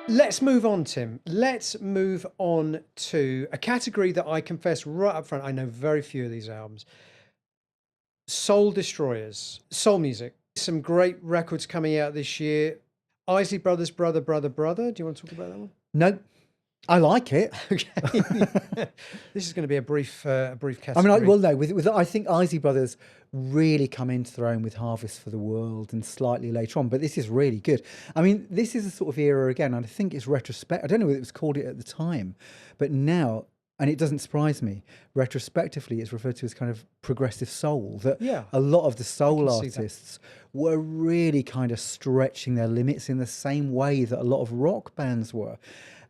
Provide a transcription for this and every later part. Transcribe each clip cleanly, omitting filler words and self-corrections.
Let's move on, Tim. Let's move on to a category that I confess right up front, I know very few of these albums. Soul Destroyers, soul music. Some great records coming out this year. Isley Brothers, Brother, Brother, Brother. Do you want to talk about that one? No, I like it. Okay. This is going to be a brief category. I mean, well, no, with I think Isley Brothers really come into their own with Harvest for the World and slightly later on, but this is really good. I mean, this is a sort of era again, and I think it's retrospect. I don't know whether it was called it at the time, but now, and it doesn't surprise me, retrospectively, it's referred to as kind of progressive soul. That a lot of the soul artists were really kind of stretching their limits in the same way that a lot of rock bands were.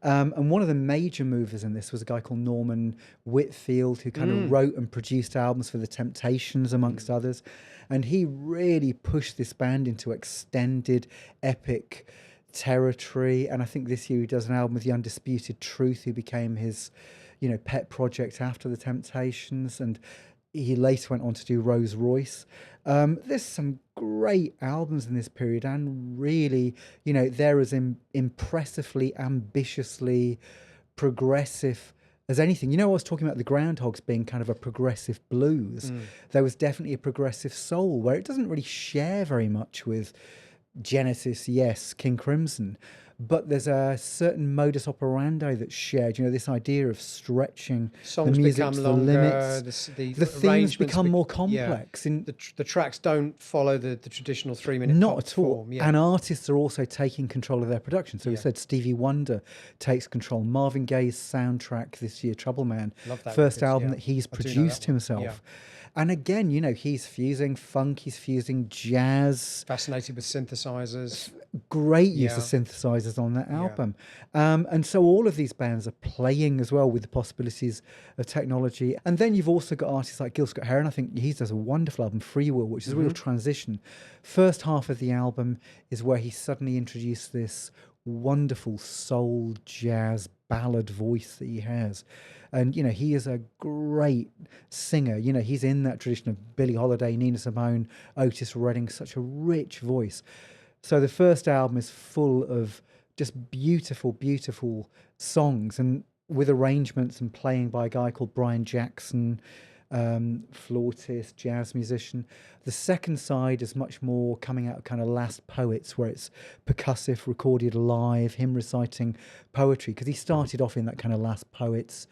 And one of the major movers in this was a guy called Norman Whitfield, who kind of wrote and produced albums for The Temptations, amongst others. And he really pushed this band into extended, epic territory. And I think this year he does an album with The Undisputed Truth, who became his, pet project after The Temptations. And he later went on to do Rose Royce. There's some great albums in this period, and really, they're as impressively, ambitiously progressive as anything. I was talking about the Groundhogs being kind of a progressive blues. There was definitely a progressive soul where it doesn't really share very much with Genesis, yes, King Crimson, but there's a certain modus operandi that's shared. This idea of stretching songs the music become to the longer, limits. the themes become more complex. The tracks don't follow the traditional 3-minute not at all. form. And artists are also taking control of their production. So we said Stevie Wonder takes control. Marvin Gaye's soundtrack this year, Trouble Man, first album that he's produced himself. And again, he's fusing funk, he's fusing jazz. Fascinated with synthesizers. Great use of synthesizers on that album. And so all of these bands are playing as well with the possibilities of technology. And then you've also got artists like Gil Scott-Heron. I think he does a wonderful album, Free Will, which is a real transition. First half of the album is where he suddenly introduced this wonderful soul jazz ballad voice that he has. And, he is a great singer. He's in that tradition of Billie Holiday, Nina Simone, Otis Redding, such a rich voice. So the first album is full of just beautiful, beautiful songs, and with arrangements and playing by a guy called Brian Jackson, flautist, jazz musician. The second side is much more coming out of kind of Last Poets, where it's percussive, recorded live, him reciting poetry, because he started off in that kind of Last Poets,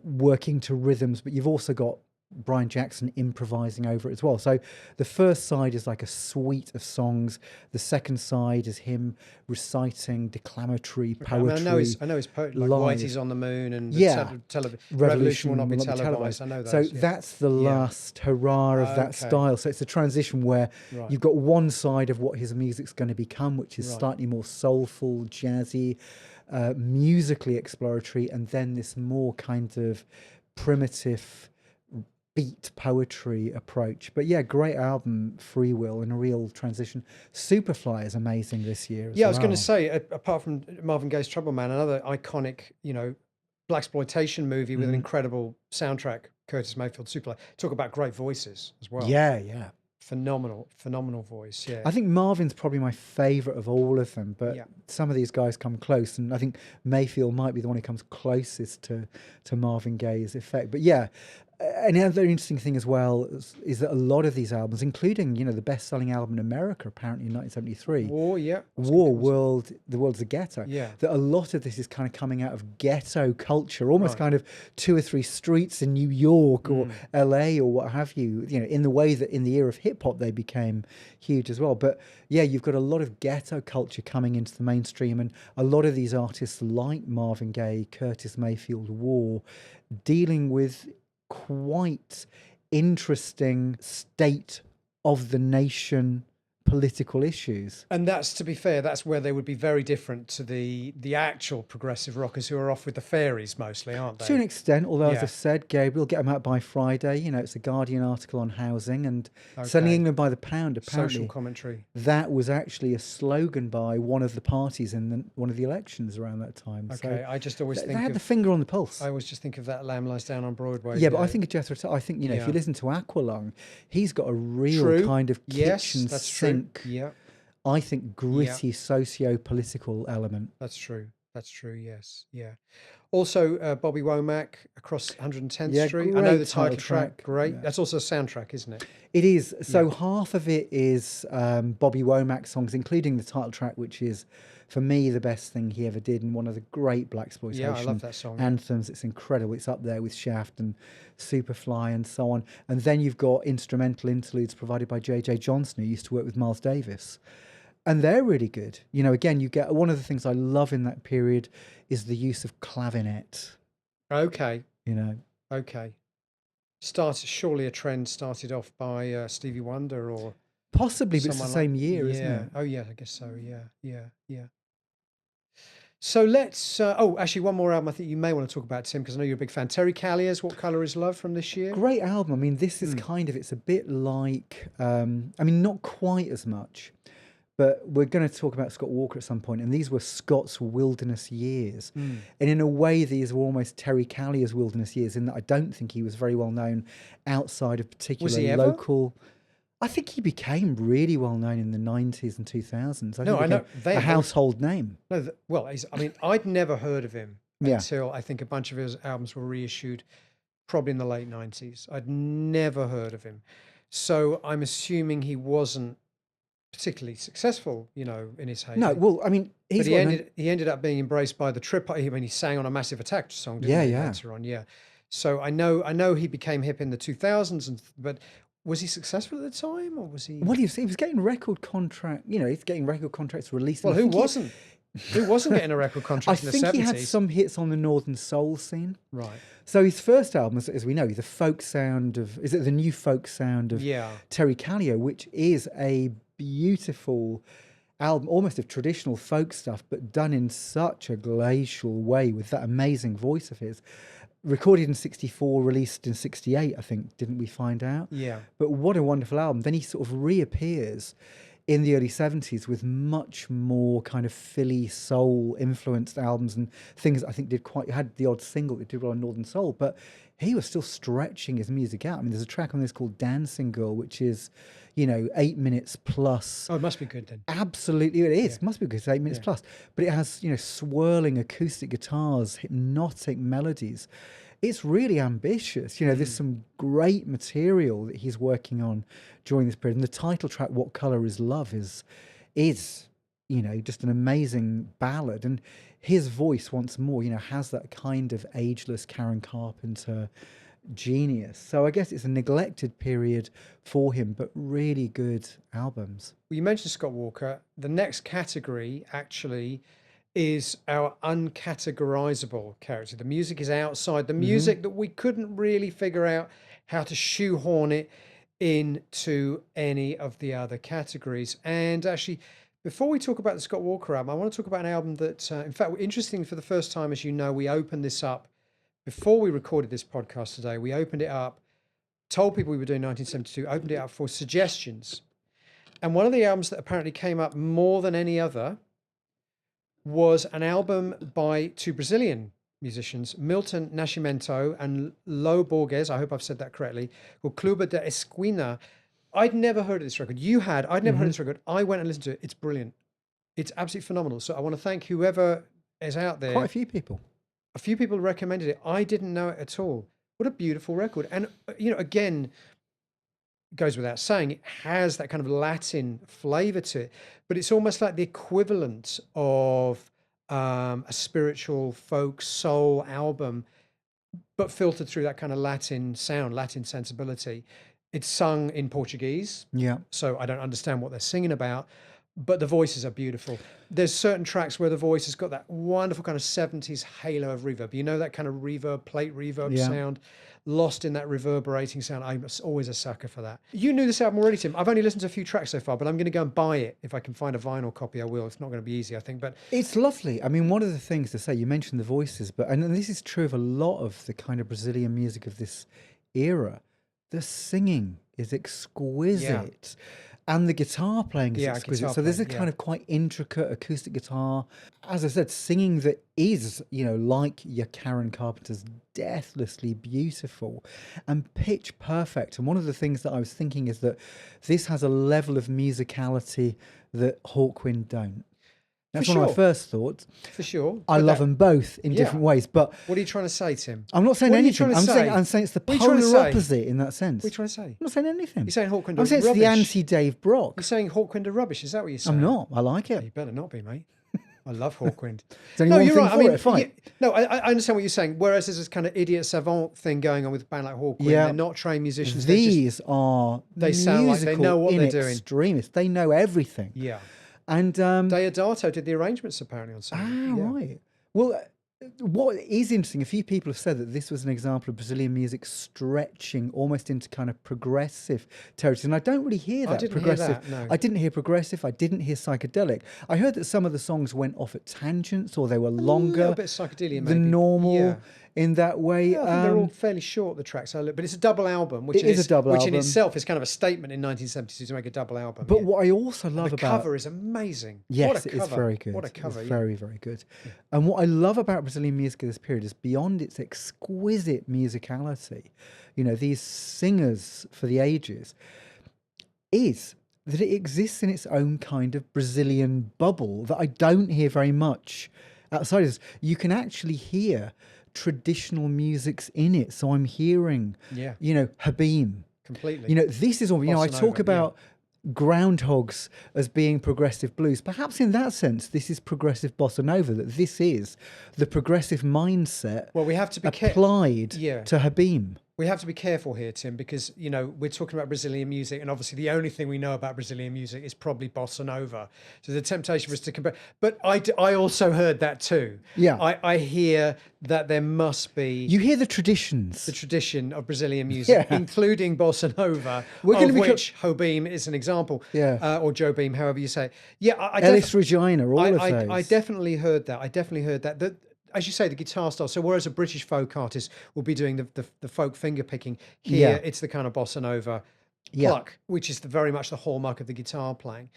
working to rhythms, but you've also got Brian Jackson improvising over it as well. So the first side is like a suite of songs. The second side is him reciting declamatory poetry. I know his poetry, like Whitey's on the Moon and Revolution will not be televised. I know those. So that's the last hurrah of that style. So it's a transition where you've got one side of what his music's going to become, which is slightly more soulful, jazzy, musically exploratory, and then this more kind of primitive beat poetry approach. But great album, Free Will, and a real transition. Superfly is amazing this year as well. I was going to say, apart from Marvin Gaye's Trouble Man, another iconic, blaxploitation movie with an incredible soundtrack, Curtis Mayfield, Superfly. Talk about great voices as well. Yeah. Phenomenal voice. I think Marvin's probably my favourite of all of them, but some of these guys come close, and I think Mayfield might be the one who comes closest to Marvin Gaye's effect. But another interesting thing as well is that a lot of these albums, including the best-selling album in America apparently in 1973, The World's a Ghetto, that a lot of this is kind of coming out of ghetto culture, almost kind of 2 or 3 streets in New York or LA or what have you, in the way that in the era of hip-hop they became huge as well. But you've got a lot of ghetto culture coming into the mainstream, and a lot of these artists like Marvin Gaye, Curtis Mayfield, War, dealing with quite interesting state of the nation political issues. And that's, to be fair, that's where they would be very different to the actual progressive rockers who are off with the fairies mostly, aren't they? To an extent, although as I've said, Gabriel, get them out by Friday. It's a Guardian article on housing, and Selling England by the Pound, apparently. Social commentary. That was actually a slogan by one of the parties in one of the elections around that time. Okay, so I just always think they had the finger on the pulse. I always just think of that Lamb Lies Down on Broadway. Yeah, but I think of Jethro Tull. I think, if you listen to Aqualung, he's got a real kind of kitchen sink. Yeah. I think gritty socio-political element. That's true. That's true. Yes. Yeah. Also, Bobby Womack, Across 110th Yeah, Street. I know the great title title track. track. Great. Yeah. That's also a soundtrack, isn't it? It is. Yeah. So half of it is Bobby Womack songs, including the title track, which is, for me, the best thing he ever did and one of the great Yeah, I blaxploitation love that song. anthems. It's incredible. It's up there with Shaft and Superfly and so on. And then you've got instrumental interludes provided by J.J. Johnson, who used to work with Miles Davis. And they're really good. You know, again, you get one of the things I love in that period is the use of clavinet, Okay. you know. Okay. Surely a trend started off by Stevie Wonder or Possibly, but it's the someone like, same year, isn't yeah. it? Oh, yeah, I guess so. Yeah. Yeah. Yeah. So let's, oh, actually, one more album I think you may want to talk about, Tim, because I know you're a big fan. Terry Callier's What Colour Is Love from this year? Great album. I mean, this is kind of, it's a bit like, I mean, not quite as much, but we're going to talk about Scott Walker at some point, and these were Scott's wilderness years. And in a way, these were almost Terry Callier's wilderness years, in that I don't think he was very well known outside of particular he ever? local. I think he became really well known in the 90s and 2000s. I think No, he I know. became a household name. No, well, I mean, I'd never heard of him Yeah. until I think a bunch of his albums were reissued, probably in the late 90s. I'd never heard of him. So I'm assuming he wasn't particularly successful, you know, in his heyday. No, well, I mean, But he's he ended up being embraced by the Trip. I mean, he sang on a Massive Attack song, didn't he, Yeah. later on? Yeah. So I know he became hip in the 2000s, but was he successful at the time, or was he? Well, he was getting record contract. You know, he's getting record contracts released. Well, and I who think he- wasn't? Who wasn't getting a record I contract in the think 70s? he had some hits on the Northern Soul scene. Right. So his first album, as we know, the folk sound of, is it the new folk sound of Yeah. Terry Callier, which is a beautiful album, almost of traditional folk stuff, but done in such a glacial way with that amazing voice of his. Recorded in 64, released in 68, I think, didn't we find out? Yeah. But what a wonderful album. Then he sort of reappears in the early 70s with much more kind of Philly soul influenced albums and things that I think had the odd single that did well on Northern Soul, but he was still stretching his music out. I mean, there's a track on this called Dancing Girl, which is, you know, 8 minutes plus. Oh, it must be good then. Absolutely, it is. Must be good. It's 8 minutes plus. But it has, you know, swirling acoustic guitars, hypnotic melodies. It's really ambitious. You know, there's some great material that he's working on during this period. And the title track, What Colour Is Love, is, you know, just an amazing ballad. And his voice, once more, you know, has that kind of ageless Karen Carpenter genius. So I guess it's a neglected period for him, but really good albums. Well, you mentioned Scott Walker. The next category actually is our uncategorizable character. The music is outside. The music that we couldn't really figure out how to shoehorn it into any of the other categories. And actually, before we talk about the Scott Walker album, I want to talk about an album that, in fact, interesting, for the first time, as you know, we opened this up before we recorded this podcast today. We opened it up, told people we were doing 1972, opened it up for suggestions. And one of the albums that apparently came up more than any other was an album by two Brazilian musicians, Milton Nascimento and Lo Borges, I hope I've said that correctly, called Clube da Esquina. I'd never heard of this record. You had. I'd never heard of this record. I went and listened to it. It's brilliant. It's absolutely phenomenal. So I want to thank whoever is out there. Quite a few people. A few people recommended it. I didn't know it at all. What a beautiful record. And, you know, again, goes without saying, it has that kind of Latin flavor to it, but it's almost like the equivalent of a spiritual folk soul album, but filtered through that kind of Latin sound, Latin sensibility. It's sung in Portuguese, Yeah. so I don't understand what they're singing about, but the voices are beautiful. There's certain tracks where the voice has got that wonderful kind of 70s halo of reverb. You know, that kind of reverb, plate reverb sound, lost in that reverberating sound. I'm always a sucker for that. You knew this album already, Tim. I've only listened to a few tracks so far, but I'm going to go and buy it. If I can find a vinyl copy, I will. It's not going to be easy, I think, but It's lovely. I mean, one of the things to say, you mentioned the voices, but, and this is true of a lot of the kind of Brazilian music of this era, the singing is exquisite. And the guitar playing is exquisite. guitar So there's a playing, kind of quite intricate acoustic guitar. As I said, singing that is, you know, like your Karen Carpenter's, deathlessly beautiful and pitch perfect. And one of the things that I was thinking is that this has a level of musicality that Hawkwind don't. That's For one of my sure. first thoughts. For sure. I But love that- them both in different ways, but What are you trying to say, Tim? I'm not saying What are you anything. trying to say? I'm saying it's the What are you trying to polar say? opposite in that sense. What are you trying to say? I'm not saying anything. You're saying Hawkwind I'm saying it's rubbish. the anti-Dave Brock. You're saying Hawkwind are rubbish. Is that what you're saying? I'm not. I like You it. better not be, mate. I love Hawkwind. There's only No, one you're thing right. I for mean, it, fine. I understand what you're saying. Whereas there's this kind of idiot savant thing going on with a band like Hawkwind. Yeah. They're not trained musicians. They're just- These are they sound like they know what musical they're doing. extremists. They know everything. yeah. And Deodato did the arrangements apparently on something. Yeah. right. Well, what is interesting, a few people have said that this was an example of Brazilian music stretching almost into kind of progressive territory. And I don't really hear that. didn't hear progressive. that, no. I didn't hear progressive. I didn't hear psychedelic. I heard that some of the songs went off at tangents or they were A longer little bit psychedelia, maybe. than normal Yeah. in that way. Yeah, I think they're all fairly short, the tracks. But it's a double album, which It is a double which in album. itself is kind of a statement in 1972 to make a double album. But yeah. what I also love the about cover is amazing. yes, What a it's cover. very good. What a cover. It's yeah. very, very good. And what I love about Brazilian music of this period is beyond its exquisite musicality, these singers for the ages, is that it exists in its own kind of Brazilian bubble that I don't hear very much outside of this. You can actually hear traditional musics in it. So I'm hearing, Yeah. Habim. Completely. This is all, I Bossa talk nova, about groundhogs as being progressive blues. Perhaps in that sense, this is progressive bossa nova, that this is the progressive mindset Well, we have to be applied Yeah. to Habim. We have to be careful here, Tim, because we're talking about Brazilian music, and obviously the only thing we know about Brazilian music is probably bossa nova. So the temptation was to compare. But I also heard that too. Yeah. I hear that there must be You hear the traditions. the tradition of Brazilian music, Yeah. including bossa nova, We're of gonna be which Jobim is an example. Yeah. Or Joe Beam, however you say it. Yeah, I Ellis Regina, all of those. I definitely heard that. That, as you say, the guitar style. So whereas a British folk artist will be doing the folk finger picking, here Yeah. it's the kind of bossa nova Yeah. pluck, which is very much the hallmark of the guitar playing.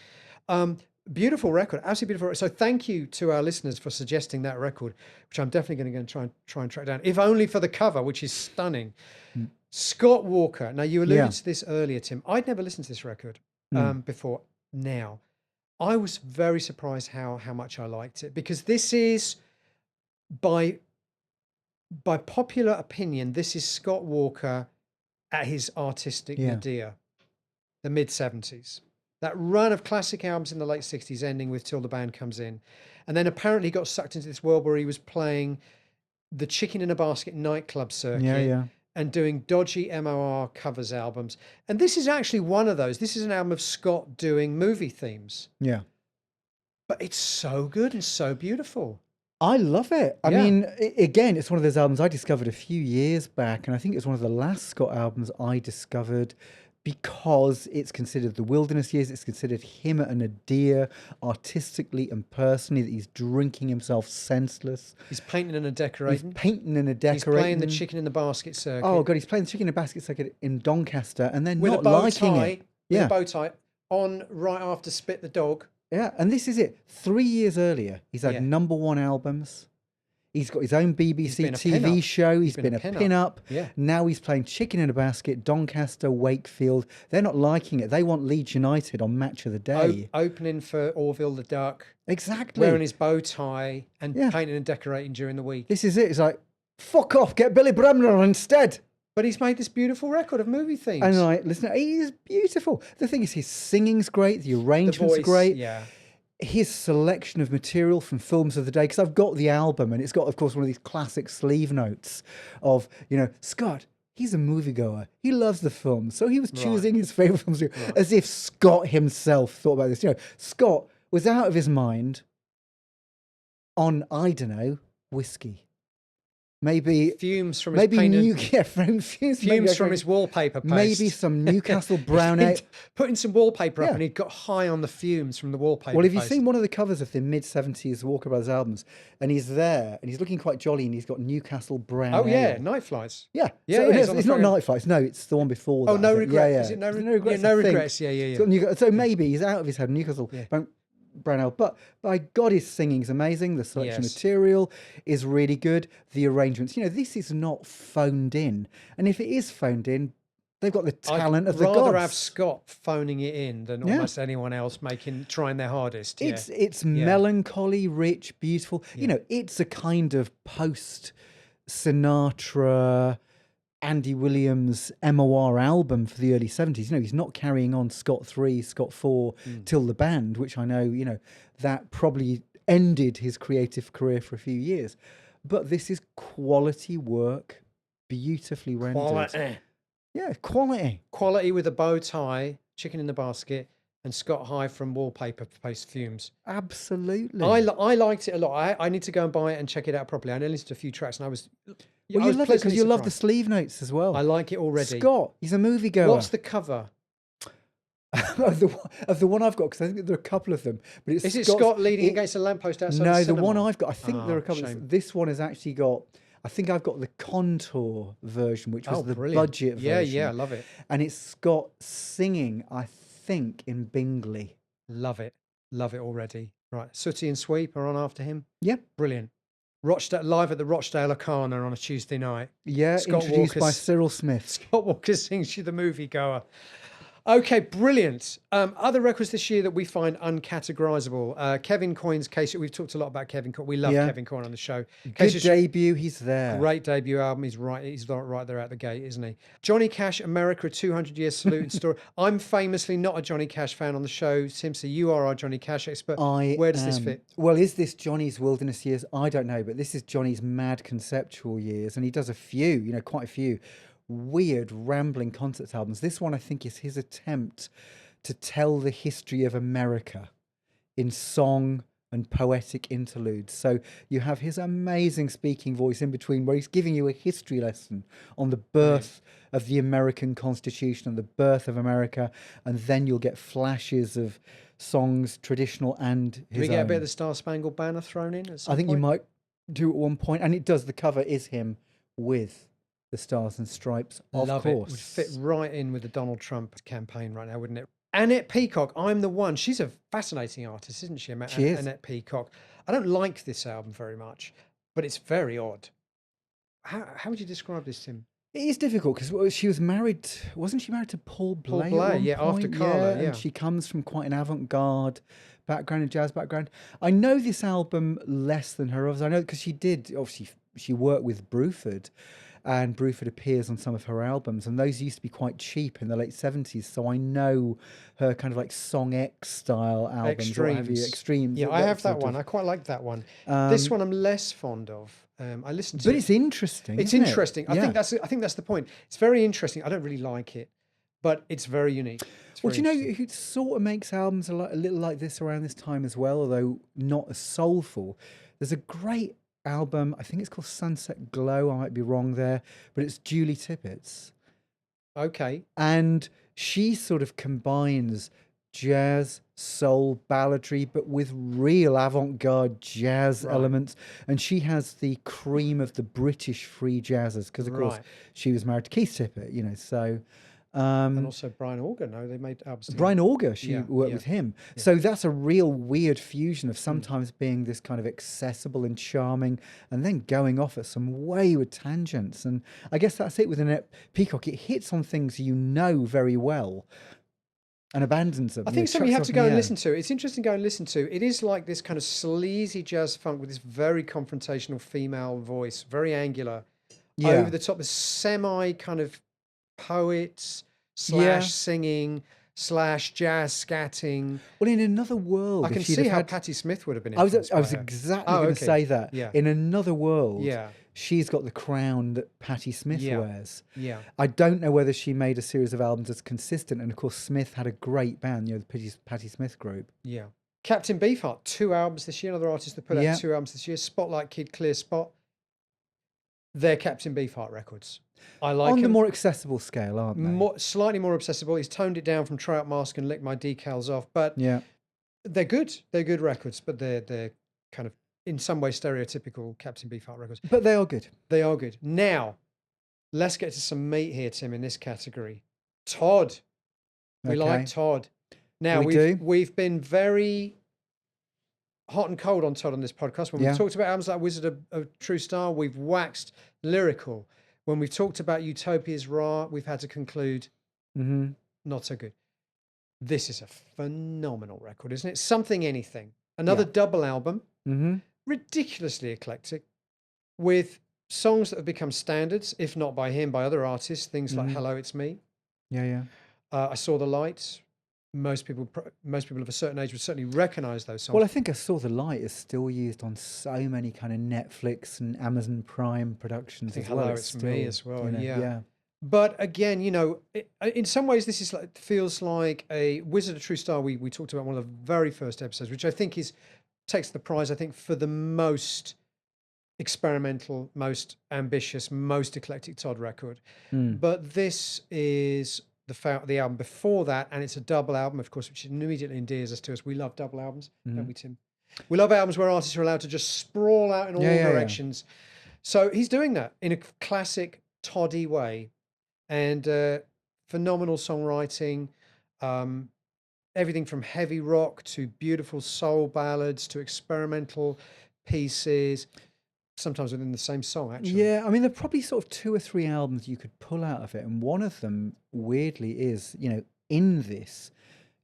Beautiful record, absolutely beautiful. So thank you to our listeners for suggesting that record, which I'm definitely going to try and track down, if only for the cover, which is stunning. Scott Walker. Now you alluded Yeah. to this earlier, Tim. I'd never listened to this record before now. I was very surprised how much I liked it, because this is, by popular opinion, this is Scott Walker at his artistic Yeah. nadir, the mid-70s. That run of classic albums in the late 60s ending with Till the Band Comes In. And then apparently he got sucked into this world where he was playing the Chicken in a Basket nightclub circuit. Yeah. And doing dodgy MOR covers albums. And this is actually one of those. This is an album of Scott doing movie themes. Yeah. But it's so good and so beautiful. I love it. I Yeah. mean, again, it's one of those albums I discovered a few years back, and I think it's one of the last Scott albums I discovered because it's considered the wilderness years. It's considered him at a nadir, artistically and personally, that he's drinking himself senseless. He's painting and a He's decorating. painting and a He's decorating. playing the Chicken in the Basket circuit. Oh, God, he's playing the chicken in a basket circuit in Doncaster, and then with not a bow liking tie. it. With Yeah. a bow tie on right after Spit the Dog. Yeah, and this is it. 3 years earlier, he's had Yeah. #1 albums. He's got his own BBC been a TV pin-up. show. He's been been a a pin-up. pin-up. Yeah. Now he's playing Chicken in a Basket, Doncaster, Wakefield. They're not liking it. They want Leeds United on Match of the Day. Opening for Orville the Duck. Exactly. Wearing his bow tie and Yeah. painting and decorating during the week. This is it. It's like, fuck off, get Billy Bremner instead. But he's made this beautiful record of movie themes. And like, listen, he is beautiful. The thing is, his singing's great. The the arrangement's voice, great. yeah. His selection of material from films of the day, because I've got the album and it's got, of course, one of these classic sleeve notes of, Scott, he's a moviegoer. He loves the films. So he was choosing his favourite films as if Scott himself thought about this. Scott was out of his mind on, I don't know, whiskey. Maybe Fumes from his painting. Fumes from his wallpaper paste. Maybe some Newcastle brown ale. Putting some wallpaper up Yeah. and he got high on the fumes from the wallpaper. Well, have you paste. seen one of the covers of the mid-70s Walker Brothers albums? And he's there, and he's looking quite jolly, and he's got Newcastle brown Oh yeah, ale. Night Flies. Yeah. Yeah, So yeah, it's, he's on the it's not front. Night Flights. No, it's the one before that. Oh, No I think. Regrets. Yeah, yeah. Is it No, Is it Regrets? I No think. Regrets. Yeah, It's got so maybe he's out of his head. Newcastle brown ale. But by God, his singing's amazing. The selection Yes. material is really good. The arrangements. This is not phoned in. And if it is phoned in, They've got the I'd talent of the rather gods. have Scott phoning it in than Yeah. almost anyone else trying their hardest. Yeah. It's melancholy, rich, beautiful. You know, it's a kind of post Sinatra, Andy Williams MOR album for the early 70s. You know, he's not carrying on Scott 3, Scott 4 till the band, which I know, you know, that probably ended his creative career for a few years. But this is quality work, beautifully rendered. Quality. Yeah, quality. Quality with a bow tie, chicken in the basket, and Scott High from Wallpaper Paste Fumes. Absolutely. I liked it a lot. I need to go and buy it and check it out properly. I only listened to a few tracks and I was Well, you love it because you love the sleeve notes as well. I like it already. Scott, he's a moviegoer. What's the cover? of the one I've got, because I think there are a couple of them. But Is it Scott leaning against a lamppost outside No, the the cinema? one I've got, I think there are a couple. Shame. This one has actually got, I think I've got the contour version, which was the budget version. Yeah, I love it. And it's Scott singing, I think, in Bingley. Love it already. Right, Sooty and Sweep are on after him. Yep. Brilliant. Rochdale, live at the Rochdale Arcana on a Tuesday night. Yeah, Scott introduced by Cyril Smith. Scott Walker sings You the Moviegoer. Okay, brilliant. Other records this year that we find uncategorizable. Kevin Coyne's Case. We've talked a lot about Kevin Coyne. We love Kevin Coyne on the show. Good debut. He's there. Great debut album. He's right there out the gate, isn't he? Johnny Cash, America, a 200-year salute and story. I'm famously not a Johnny Cash fan on the show. Simpson, you are our Johnny Cash expert. Where does this fit? Well, is this Johnny's wilderness years? I don't know, but this is Johnny's mad conceptual years, and he does quite a few weird rambling concert albums. This one I think is his attempt to tell the history of America in song and poetic interludes. So you have his amazing speaking voice in between where he's giving you a history lesson on the birth of the American Constitution and the birth of America, and then you'll get flashes of songs, traditional and his Do we get own. a bit of the Star Spangled Banner thrown in at some I think point? you might do at one point, and it does. The cover is him with the Stars and Stripes, of Love course. It would fit right in with the Donald Trump campaign right now, wouldn't it? Annette Peacock, I'm the One. She's a fascinating artist, isn't she? She is. Annette Peacock. I don't like this album very much, but it's very odd. How would you describe this, Tim? It is difficult because she was married, wasn't she married to Paul Bley? Paul Bley, at one yeah, after point? Carla, yeah. And she comes from quite an avant-garde background, a jazz background. I know this album less than her others. I know because she worked with Bruford, and Bruford appears on some of her albums, and those used to be quite cheap in the late 70s. So I know her kind of like Song X style albums. Extremes. Yeah, I have that one. I quite like that one. This one I'm less fond of. I listened to but it's interesting. It's interesting. I think that's the point. It's very interesting. I don't really like it, but it's very unique. Well, do you know who sort of makes albums a little like this around this time as well, although not as soulful? There's a great album, I think it's called Sunset Glow, I might be wrong there, but it's Julie Tippett's. Okay. And she sort of combines jazz, soul, balladry, but with real avant-garde jazz elements. And she has the cream of the British free jazzers, because of course she was married to Keith Tippett, you know, so... and also Brian Auger, they made albums together. Brian Auger, she worked with him. Yeah. So that's a real weird fusion of sometimes being this kind of accessible and charming and then going off at some wayward tangents. And I guess that's it with Annette Peacock. It hits on things you know very well and abandons them. I think something you have to go and listen to. It's interesting to go and listen to. It is like this kind of sleazy jazz funk with this very confrontational female voice, very angular, over the top, this semi kind of poets / singing / jazz scatting. Well, in another world, I can see how Patti Smith would have been. I was exactly going to say that. Yeah. In another world, she's got the crown that Patti Smith wears. Yeah. I don't know whether she made a series of albums that's consistent, and of course Smith had a great band, the Patti Smith group. Yeah. Captain Beefheart, 2 albums this year. Another artist that put out 2 albums this year. Spotlight Kid, Clear Spot. They're Captain Beefheart records. I like on the them. more accessible scale, aren't they? Slightly more accessible. He's toned it down from Try Out Mask and Lick My Decals Off, but they're good. They're good records, but they're kind of in some way stereotypical Captain Beefheart records. But they are good. They are good. Now, let's get to some meat here, Tim, in this category. Todd. We like Todd. Now we've been very hot and cold on Todd on this podcast. When we've talked about albums like Wizard of True Star, we've waxed lyrical. When we've talked about Utopia's Ra, we've had to conclude Mm-hmm. not so good. This is a phenomenal record, isn't it? Something Anything. Another Yeah. double album, Mm-hmm. ridiculously eclectic, with songs that have become standards, if not by him, by other artists. Things like Mm-hmm. Hello, It's Me. Yeah, yeah. I Saw the Light. Most people of a certain age would certainly recognize those songs. Well, I think I Saw the Light is still used on so many kind of Netflix and Amazon Prime I productions think as well. Hello, It's It's Me still, as well. you know, Yeah. yeah. But again, in some ways, this is like, feels like a Wizard of True Star. We talked about one of the very first episodes, which I think takes the prize, I think, for the most experimental, most ambitious, most eclectic Todd record. Mm. But this is the album before that, and it's a double album, of course, which immediately endears us to us. We love double albums, don't we, Tim? We love albums where artists are allowed to just sprawl out in all Yeah, yeah, yeah. directions. So he's doing that in a classic Toddy way, and phenomenal songwriting. Everything from heavy rock to beautiful soul ballads to experimental pieces, sometimes within the same song, actually. Yeah, I mean, there are probably sort of 2 or 3 albums you could pull out of it, and one of them, weirdly, is, in this,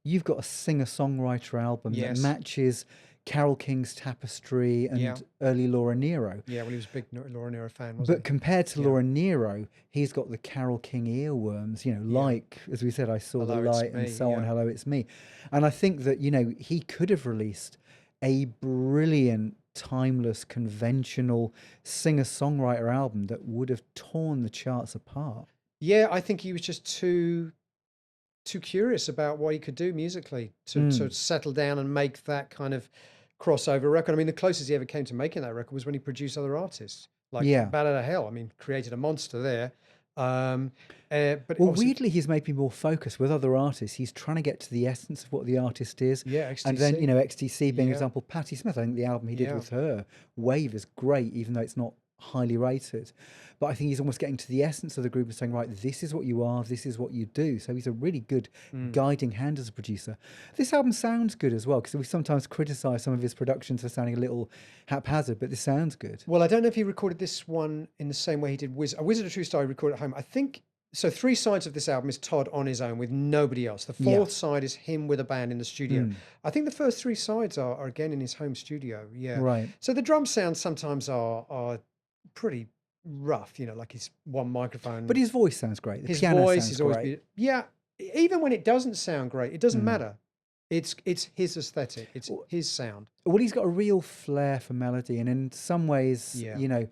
you've got a singer-songwriter album that Yes. matches Carole King's Tapestry and Yeah. early Laura Nyro. Yeah, well, he was a big Laura Nyro fan, wasn't But he? compared to Yeah. Laura Nyro, he's got the Carole King earworms, like, as we said, I Saw the Hello, It's Light and Me, so on, yeah. Hello, It's Me. And I think that, he could have released a brilliant, timeless, conventional singer-songwriter album that would have torn the charts apart. Yeah, I think he was just too curious about what he could do musically to settle down and make that kind of crossover record. I mean, the closest he ever came to making that record was when he produced other artists, like Yeah. Bat Out of Hell. I mean, created a monster there. But Well, obviously, weirdly, he's maybe more focused with other artists. He's trying to get to the essence of what the artist is. yeah, And then, XTC. XTC being Yeah. example, Patti Smith, I think the album he did Yeah. with her, Wave, is great, even though it's not highly rated. But I think he's almost getting to the essence of the group and saying, right, this is what you are, this is what you do. So he's a really good guiding hand as a producer. This album sounds good as well, because we sometimes criticise some of his productions for sounding a little haphazard, but this sounds good. Well, I don't know if he recorded this one in the same way he did A Wizard of True Star. He recorded at home. I think so. 3 sides of this album is Todd on his own with nobody else. The 4th side is him with a band in the studio. I think the first 3 sides are again in his home studio. Yeah. Right. So the drum sounds sometimes are pretty rough, like his one microphone. But his voice sounds great. The his piano voice sounds is always great. yeah. Even when it doesn't sound great, it doesn't matter. It's his aesthetic. It's his sound. Well, he's got a real flair for melody, and in some ways, Yeah.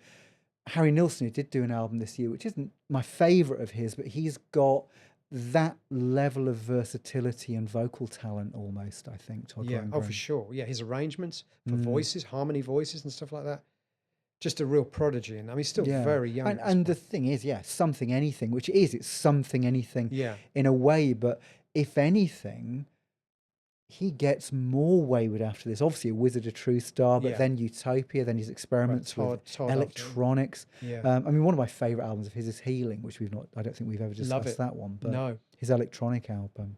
Harry Nilsson, who did do an album this year, which isn't my favourite of his, but he's got that level of versatility and vocal talent almost, I think, Todd Yeah. Oh, Rundgren. for sure. Yeah, his arrangements for voices, harmony voices, and stuff like that. Just a real prodigy, and I mean, he's still Yeah. very young. And the thing is, Something Anything, which it's Something Anything Yeah. in a way, but if anything, he gets more wayward after this. Obviously, A Wizard of True Star, but Yeah. then Utopia, then his experiments with Todd after- electronics. Yeah. I mean, one of my favourite albums of his is Healing, which I don't think we've ever Love discussed it. that one, but No. his electronic album.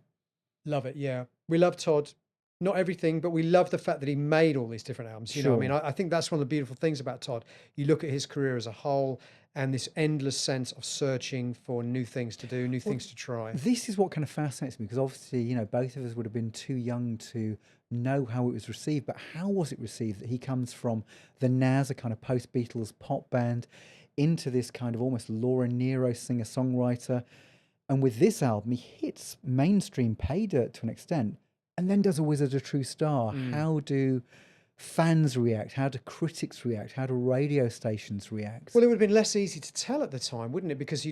Love it. Yeah. We love Todd. Not everything, but we love the fact that he made all these different albums. You know what I mean? Sure. I think that's one of the beautiful things about Todd. You look at his career as a whole and this endless sense of searching for new things to do, new things to try. This is what kind of fascinates me, because obviously, both of us would have been too young to know how it was received, but how was it received that he comes from the Nas, a kind of post-Beatles pop band, into this kind of almost Laura Nyro singer-songwriter, and with this album, he hits mainstream pay dirt to an extent, and then does A Wizard of True Star. How do fans react? How do critics react? How do radio stations react? Well, it would have been less easy to tell at the time, wouldn't it? Because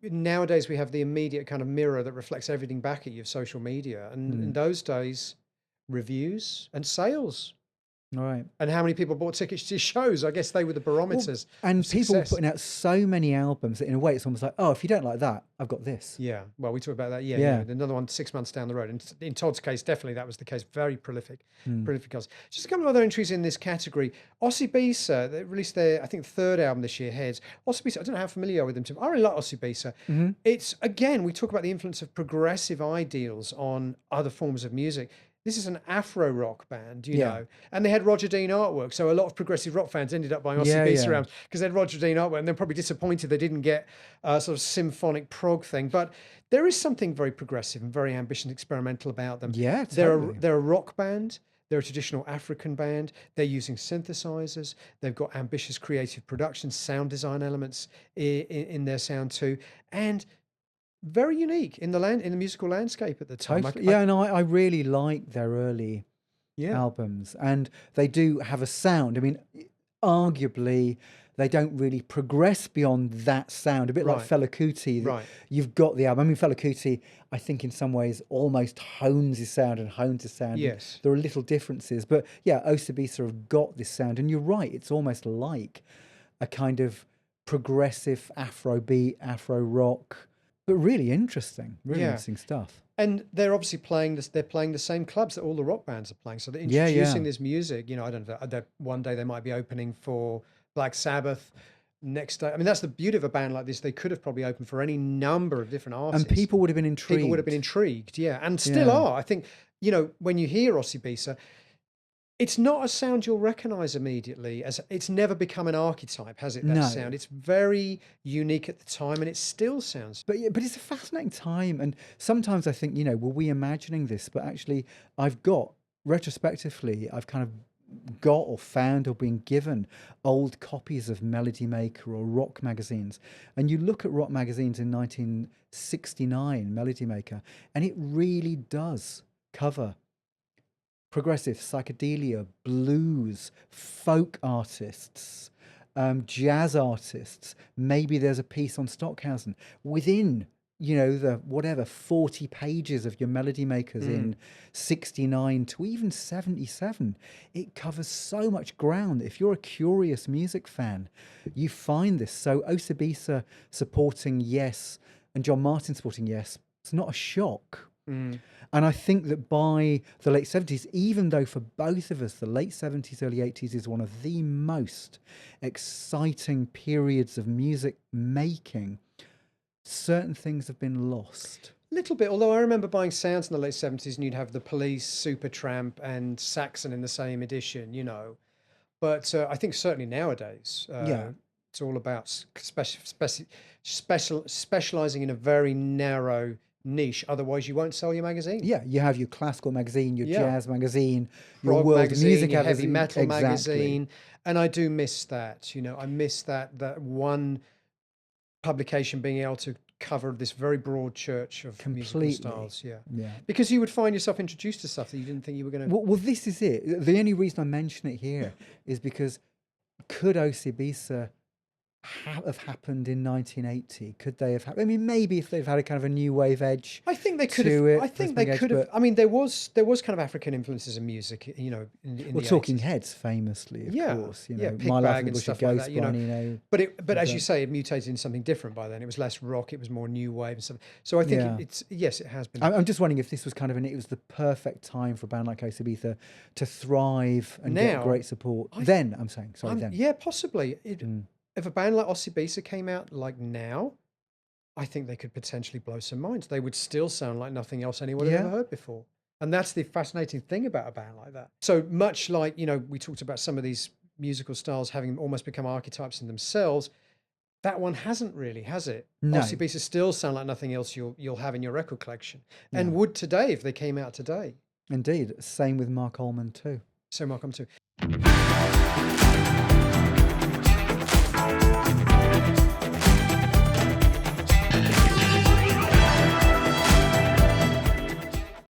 nowadays we have the immediate kind of mirror that reflects everything back at you of social media. And in those days, reviews and sales. All right. And how many people bought tickets to shows? I guess they were the barometers. And of people were success. putting out so many albums that in a way it's almost like, oh, if you don't like that, I've got this. Yeah, well, we talked about that. Yeah, Yeah. Another one 6 months down the road. And in Todd's case, definitely that was the case. Very prolific, prolific guys. Just a couple of other entries in this category. Osibisa, they released their, I think, 3rd album this year, Heads. Osibisa, I don't know how familiar you are with them, Tim. I really like Osibisa. It's, again, we talk about the influence of progressive ideals on other forms of music. this is an Afro rock band, you Yeah. know, and they had Roger Dean artwork. So a lot of progressive rock fans ended up buying Yeah, Osibisa yeah. albums because they had Roger Dean artwork, and they're probably disappointed they didn't get a sort of symphonic prog thing. But there is something very progressive and very ambitious and experimental about them. Yeah, totally. They're a rock band. They're a traditional African band. They're using synthesizers. They've got ambitious creative production, sound design elements in their sound too, and very unique in the musical landscape at the time. Totally. Yeah, and I really like their early Yeah. albums, and they do have a sound. I mean, arguably, they don't really progress beyond that sound. A bit like Right. Fela Kuti. Right. You've got the album. I mean, Fela Kuti, I think in some ways almost hones his sound and hones his sound. Yes. There are little differences, but yeah, Osibisa have got this sound, and you're right. It's almost like a kind of progressive Afro beat, Afro rock, but really interesting, Yeah. interesting stuff. And they're obviously playing this. They're playing the same clubs that all the rock bands are playing. So they're Yeah, introducing yeah. this music. You know, I don't know. One day they might be opening for Black Sabbath. Next day, I mean, that's the beauty of a band like this. They could have probably opened for any number of different artists. And people would have been intrigued. People would have been intrigued, yeah, and still Yeah. are. I think, you know, when you hear Osibisa, it's not a sound you'll recognize immediately. As it's never become an archetype, has it? That No. sound. It's very unique at the time, and it still sounds. But yeah, but it's a fascinating time, and sometimes I think, you know, were we imagining this? But actually, retrospectively, I've kind of got or found or been given old copies of Melody Maker or rock magazines, and you look at rock magazines in 1969, Melody Maker, and it really does cover progressive, psychedelia, blues, folk artists, jazz artists. Maybe there's a piece on Stockhausen within, you know, the whatever 40 pages of your Melody Makers in 69 to even 77. It covers so much ground. If you're a curious music fan, you find this. So Osibisa supporting Yes and John Martin supporting Yes, it's not a shock. And I think that by the late 70s, even though for both of us, the late 70s, early 80s is one of the most exciting periods of music making, certain things have been lost. Little bit, although I remember buying sounds in the late 70s and you'd have the Police, Supertramp and Saxon in the same edition, you know. But I think certainly nowadays, Yeah. it's all about specializing in a very narrow niche. Otherwise, you won't sell your magazine. Yeah, you have your classical magazine, your Yeah. jazz magazine, your Rock world magazine, music your heavy magazine. metal Exactly. magazine, and I do miss that. You know, I miss that one publication being able to cover this very broad church of musical Completely. styles. Yeah, Yeah. because you would find yourself introduced to stuff that you didn't think you were going to. Well, this is it. The only reason I mention it here is because could Osibisa have happened in 1980? Could they have happened? I mean, maybe if they've had a kind of a new wave edge. I think they could to have. it, I think rhythmic they edge, could have. but- I mean, there was kind of African influences in music. You know, in Well, the Talking 80s. Heads, famously, of course. You know, yeah, My Pig Life Bag in the and Bush stuff of like Ghost, that. You know, Barney, but as you say, it mutated into something different by then. It was less rock. It was more new wave and stuff. So I think Yeah. it's yes, it has been. I'm just wondering if this was kind of it was the perfect time for a band like Osibisa to thrive and get Now, great support. Then, I'm saying, sorry, then. Yeah, possibly. If a band like Osibisa came out like now, I think they could potentially blow some minds. They would still sound like nothing else anyone had Yeah. ever heard before. And that's the fascinating thing about a band like that. So much like, you know, we talked about some of these musical styles having almost become archetypes in themselves. That one hasn't really, has it? No. Osibisa still sound like nothing else you'll have in your record collection. And would today if they came out today. Indeed. Same with Mark Ullman, too. So Mark, I'm to.